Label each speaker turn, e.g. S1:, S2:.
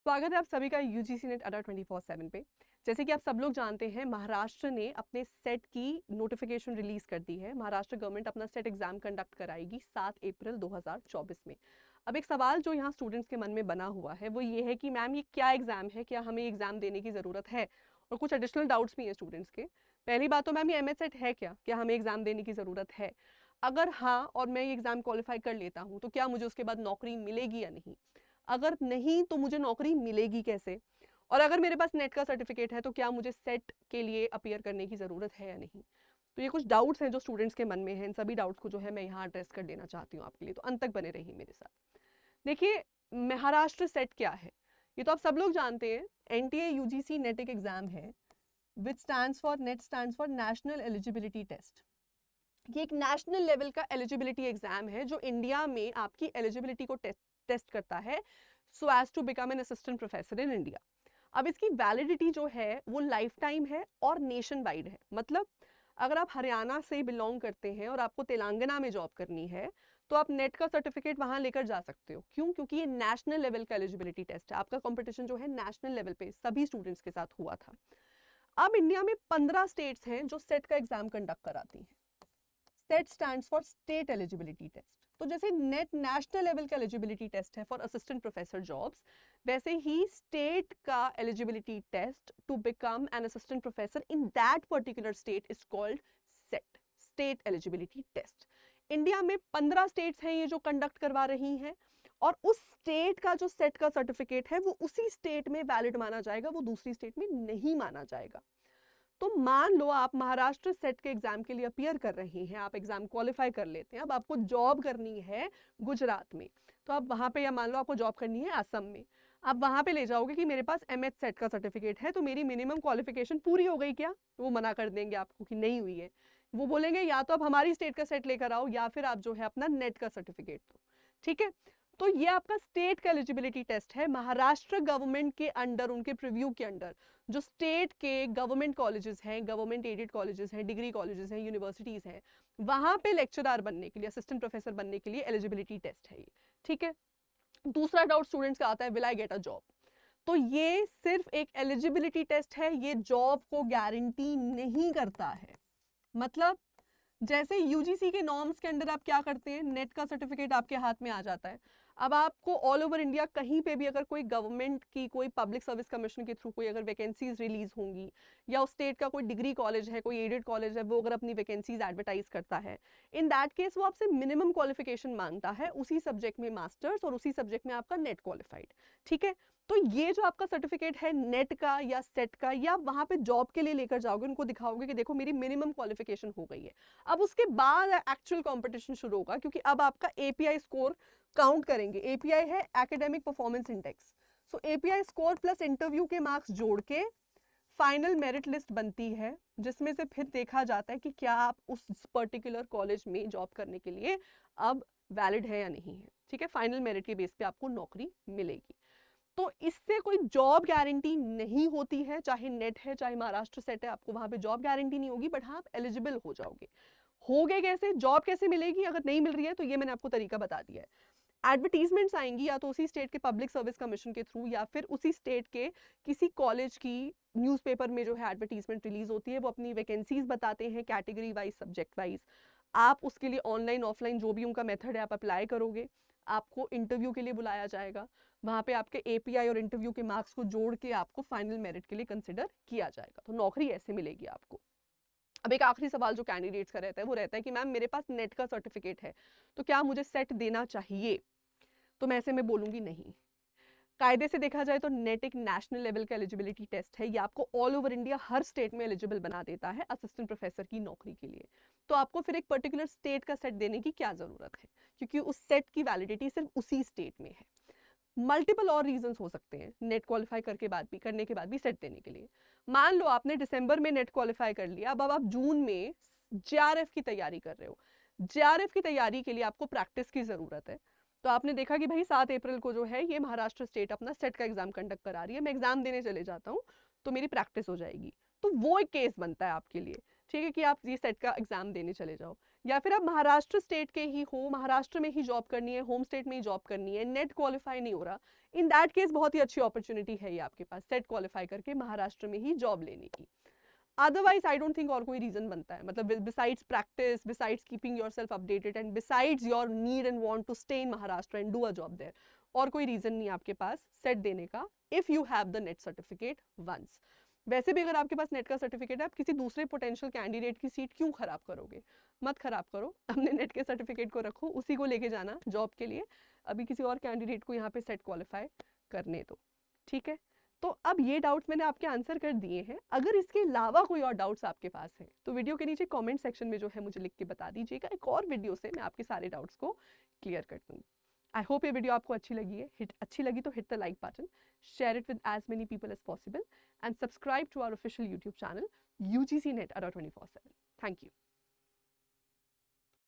S1: स्वागत है आप सभी का यूजीसी नेट अड्डा 24/7 पे। जैसे कि आप सब लोग जानते हैं, महाराष्ट्र ने अपने सेट की नोटिफिकेशन रिलीज कर दी है। महाराष्ट्र गवर्नमेंट अपना सेट एग्जाम कंडक्ट कराएगी 7 अप्रैल 2024 में। अब एक सवाल जो यहाँ स्टूडेंट्स के मन में बना हुआ है वो ये है कि मैम ये क्या एग्जाम है, क्या हमें एग्जाम देने की ज़रूरत है? और कुछ एडिशनल डाउट्स भी हैं स्टूडेंट्स के। पहली बात तो मैम, ये एमएस सेट है क्या हमें एग्जाम देने की ज़रूरत है? अगर हाँ और मैं ये एग्जाम क्वालिफाई कर लेता हूँ तो क्या मुझे उसके बाद नौकरी मिलेगी या नहीं? अगर नहीं तो मुझे नौकरी मिलेगी कैसे? और अगर मेरे पास नेट का सर्टिफिकेट है तो क्या मुझे सेट के लिए अपीयर करने की ज़रूरत है या नहीं? तो ये कुछ डाउट्स हैं जो स्टूडेंट्स के मन में हैं। इन सभी डाउट्स को जो है मैं यहाँ एड्रेस कर देना चाहती हूँ आपके लिए, तो अंत तक बने रहिए मेरे साथ। देखिए, महाराष्ट्र सेट क्या है ये तो आप सब लोग जानते हैं। एनटीए यूजीसी नेट एक एग्जाम है which stands for national eligibility test. ये एक नेशनल लेवल का एलिजिबिलिटी एग्जाम है जो इंडिया में आपकी एलिजिबिलिटी को टेस्ट करता है so as to become an assistant professor in India. अब इसकी वैलिडिटी जो है वो लाइफ टाइम है और नेशन वाइड है। मतलब अगर आप हरियाणा से बिलोंग करते हैं और आपको तेलंगाना में जॉब करनी है तो आप नेट का सर्टिफिकेट वहां लेकर जा सकते हो। क्यों? क्योंकि ये नेशनल लेवल का एलिजिबिलिटी टेस्ट है। आपका कंपटीशन जो है नेशनल लेवल पे सभी स्टूडेंट्स के साथ हुआ था। अब इंडिया में 15 स्टेट्स हैं जो सेट का एग्जाम कंडक्ट कराती हैं। SET stands for state eligibility test. तो जैसे नेट नेशनल लेवल का एलिजिबिलिटी टेस्ट है फॉर असिस्टेंट प्रोफेसर जॉब्स, वैसे ही स्टेट का eligibility test to become an assistant professor in that particular state is called SET, state eligibility test. India में 15 states हैं ये जो कंडक्ट करवा रही हैं, और उस स्टेट का जो सेट का सर्टिफिकेट है वो उसी स्टेट में वैलिड माना जाएगा, वो दूसरी स्टेट में नहीं माना जाएगा। तो मान लो आप महाराष्ट्र सेट के एग्जाम के लिए अपीयर कर रहे हैं, आप एग्जाम क्वालिफाई कर लेते हैं, अब आपको जॉब करनी है गुजरात में, तो आप वहां पे, या मान लो आपको जॉब करनी है असम में, आप वहां पे ले जाओगे कि मेरे पास एमएच सेट का सर्टिफिकेट है तो मेरी मिनिमम क्वालिफिकेशन पूरी हो गई क्या? तो वो मना कर देंगे आपको कि नहीं हुई है। वो बोलेंगे या तो आप हमारी स्टेट का सेट लेकर आओ या फिर आप जो है अपना नेट का सर्टिफिकेट दो। ठीक है, तो ये आपका स्टेट का एलिजिबिलिटी टेस्ट है। महाराष्ट्र गवर्नमेंट के अंडर, उनके प्रीव्यू के अंडर जो स्टेट के गवर्नमेंट कॉलेजेस हैं, गवर्नमेंट एडेड कॉलेजेस हैं, डिग्री कॉलेजेस हैं, यूनिवर्सिटीज हैं, वहां पे लेक्चरर बनने के लिए, असिस्टेंट प्रोफेसर बनने के लिए एलिजिबिलिटी टेस्ट है ये। ठीक है, दूसरा डाउट स्टूडेंट्स का आता है, will I get a job? तो ये सिर्फ एक एलिजिबिलिटी टेस्ट है, ये जॉब को गारंटी नहीं करता है। मतलब जैसे यूजीसी के नॉर्म्स के अंडर आप क्या करते हैं, नेट का सर्टिफिकेट आपके हाथ में आ जाता है। अब आपको ऑल ओवर इंडिया कहीं पे भी अगर कोई गवर्नमेंट की, कोई पब्लिक सर्विस कमीशन के थ्रू कोई अगर वैकेंसीज रिलीज होंगी, या उस स्टेट का कोई डिग्री कॉलेज है, कोई एडेड कॉलेज है, वो अगर अपनी वैकेंसीज एडवर्टाइज करता है, इन दैट केस वो आपसे मिनिमम क्वालिफिकेशन मांगता है, उसी सब्जेक्ट में मास्टर्स और उसी सब्जेक्ट में आपका नेट क्वालिफाइड। ठीक है, तो ये जो आपका सर्टिफिकेट है नेट का या सेट का, या आप वहां पे जॉब के लिए लेकर जाओगे, उनको दिखाओगे कि देखो मेरी मिनिमम क्वालिफिकेशन हो गई है। अब उसके बाद एक्चुअल कंपटीशन शुरू होगा, क्योंकि अब आपका एपीआई स्कोर काउंट करेंगे। एपीआई है एकेडमिक परफॉर्मेंस इंडेक्स। सो एपीआई स्कोर प्लस इंटरव्यू के मार्क्स जोड़ के फाइनल मेरिट लिस्ट बनती है, जिसमें से फिर देखा जाता है कि क्या आप उस पर्टिकुलर कॉलेज में जॉब करने के लिए अब वैलिड है या नहीं है। ठीक है, फाइनल मेरिट के बेस पे आपको नौकरी मिलेगी। तो इससे कोई जॉब गारंटी नहीं होती है, चाहे नेट है चाहे महाराष्ट्र सेट है, आपको वहां पे जॉब गारंटी नहीं होगी, बट हाँ आप एलिजिबल हो जाओगे। होगे कैसे, जॉब कैसे मिलेगी अगर नहीं मिल रही है? तो ये मैंने आपको तरीका बता दिया है। एडवर्टीजमेंट्स आएंगी या तो उसी स्टेट के पब्लिक सर्विस कमीशन के थ्रू, या फिर उसी स्टेट के किसी कॉलेज की न्यूज़पेपर में जो है एडवर्टीजमेंट रिलीज होती है। वो अपनी वैकेंसीज बताते हैं कैटेगरी वाइज, सब्जेक्ट वाइज। आप उसके लिए ऑनलाइन ऑफलाइन जो भी उनका मेथड है आप अप्लाई करोगे, आपको इंटरव्यू के लिए बुलाया जाएगा, वहां पे आपके एपीआई और इंटरव्यू के मार्क्स को जोड़ के आपको फाइनल मेरिट के लिए कंसिडर किया जाएगा। तो नौकरी ऐसे मिलेगी आपको। अब एक आखिरी सवाल जो कैंडिडेट्स का रहता है वो रहता है कि मैम मेरे पास नेट का सर्टिफिकेट है तो क्या मुझे सेट देना चाहिए? तो मैं ऐसे में बोलूंगी नहीं। कायदे से देखा जाए तो नेट एक नेशनल लेवल का एलिजिबिलिटी टेस्ट है। ये आपको ऑल ओवर इंडिया हर स्टेट में एलिजिबल बना देता है असिस्टेंट प्रोफेसर की नौकरी के लिए। तो आपको फिर एक पर्टिकुलर स्टेट का सेट देने की क्या जरूरत है, क्योंकि उस सेट की वैलिडिटी सिर्फ उसी स्टेट में है। मल्टीपल और रीजंस हो सकते हैं नेट क्वालिफाई करने के बाद भी सेट देने के लिए। मान लो आपने दिसंबर में नेट क्वालिफाई कर लिया, अब आप जून में जेआरएफ की तैयारी कर रहे हो। जेआरएफ की तैयारी के लिए आपको प्रैक्टिस की जरूरत है। तो आपने देखा कि भाई 7 अप्रैल को जो है ये महाराष्ट्र स्टेट अपना सेट का एग्जाम कंडक्ट करा रही है, मैं एग्जाम देने चले जाता हूँ तो मेरी प्रैक्टिस हो जाएगी। तो वो एक केस बनता है आपके लिए, ठीक है, कि आप ये सेट का एग्जाम देने चले जाओ। या फिर आप महाराष्ट्र स्टेट के ही हो, महाराष्ट्र में ही जॉब करनी है, होम स्टेट में ही जॉब करनी है, नेट क्वालिफाई नहीं हो रहा, इन दैट केस बहुत ही अच्छी अपॉर्चुनिटी है ये आपके पास सेट क्वालिफाई करके महाराष्ट्र में ही जॉब लेने की। अदरवाइज आई डोंट थिंक और कोई रीजन बनता है, मतलब besides practice, besides keeping yourself updated and besides your need and want to stay in Maharashtra and do a job there, और कोई रीजन नहीं आपके पास सेट देने का if you have the NET certificate once. वैसे भी अगर आपके पास नेट का सर्टिफिकेट है, आप किसी दूसरे पोटेंशियल कैंडिडेट की सीट क्यों खराब करोगे? मत खराब करो, अपने नेट के सर्टिफिकेट को रखो, उसी को लेके जाना जॉब के लिए, अभी किसी और कैंडिडेट को यहाँ पे सेट क्वालिफाई करने दो, ठीक है। तो अब ये डाउट्स मैंने आपके आंसर कर दिए हैं। अगर इसके अलावा कोई और डाउट्स आपके पास हैं तो वीडियो के नीचे कमेंट सेक्शन में जो है मुझे लिख के बता दीजिएगा, एक और वीडियो से मैं आपके सारे डाउट्स को क्लियर कर दूँगी। आई होप ये वीडियो आपको अच्छी लगी है। अच्छी लगी तो hit the like button, share it with as many people as possible and subscribe to our official YouTube channel UGC NET Adda 24/7। Thank you.